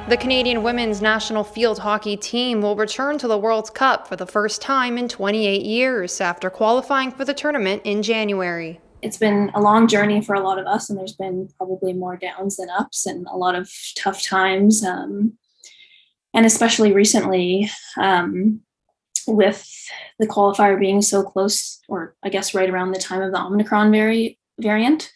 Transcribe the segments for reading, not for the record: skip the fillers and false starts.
The Canadian women's national field hockey team will return to the World Cup for the first time in 28 years after qualifying for the tournament in January. It's been a long journey for a lot of us, and there's been probably more downs than ups and a lot of tough times. And especially recently, with the qualifier being so close, or I guess right around the time of the Omicron variant,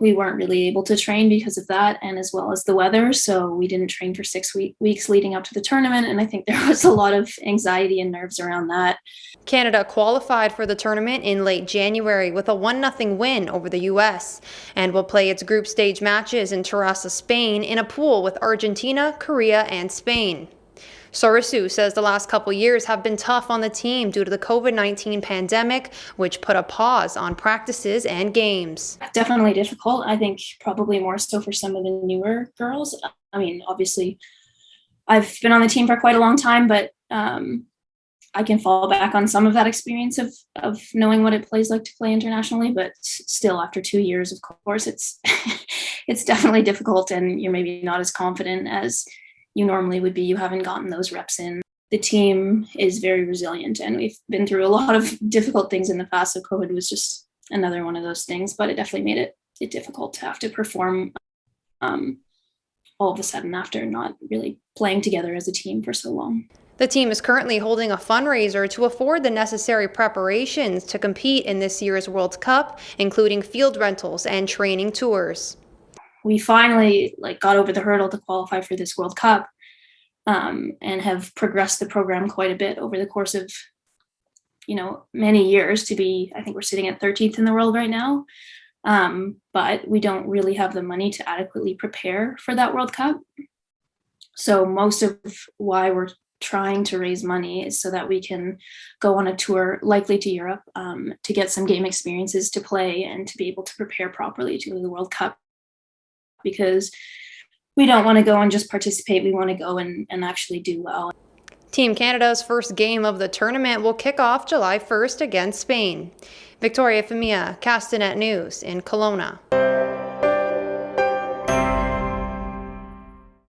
we weren't really able to train because of that, and as well as the weather. So we didn't train for 6 weeks leading up to the tournament, and I think there was a lot of anxiety and nerves around that. Canada qualified for the tournament in late January with a 1-0 win over the U.S. and will play its group stage matches in Terrassa, Spain, in a pool with Argentina, Korea, and Spain. Sorisu says the last couple years have been tough on the team due to the COVID-19 pandemic, which put a pause on practices and games. Definitely difficult. I think probably more so for some of the newer girls. I mean, obviously, I've been on the team for quite a long time, but I can fall back on some of that experience of knowing what it plays like to play internationally. But still, after 2 years, of course, it's it's definitely difficult, and you're maybe not as confident as you normally would be. You haven't gotten those reps in. The team is very resilient, and we've been through a lot of difficult things in the past. So COVID was just another one of those things, but it definitely made it difficult to have to perform all of a sudden after not really playing together as a team for so long. The team is currently holding a fundraiser to afford the necessary preparations to compete in this year's World Cup, including field rentals and training tours. We finally got over the hurdle to qualify for this World Cup, and have progressed the program quite a bit over the course of many years to be, I think we're sitting at 13th in the world right now. But we don't really have the money to adequately prepare for that World Cup. So most of why we're trying to raise money is so that we can go on a tour, likely to Europe, to get some game experiences to play and to be able to prepare properly to the World Cup. Because we don't want to go and just participate. We want to go and actually do well. Team Canada's first game of the tournament will kick off July 1st against Spain. Victoria Femia, Castanet News in Kelowna.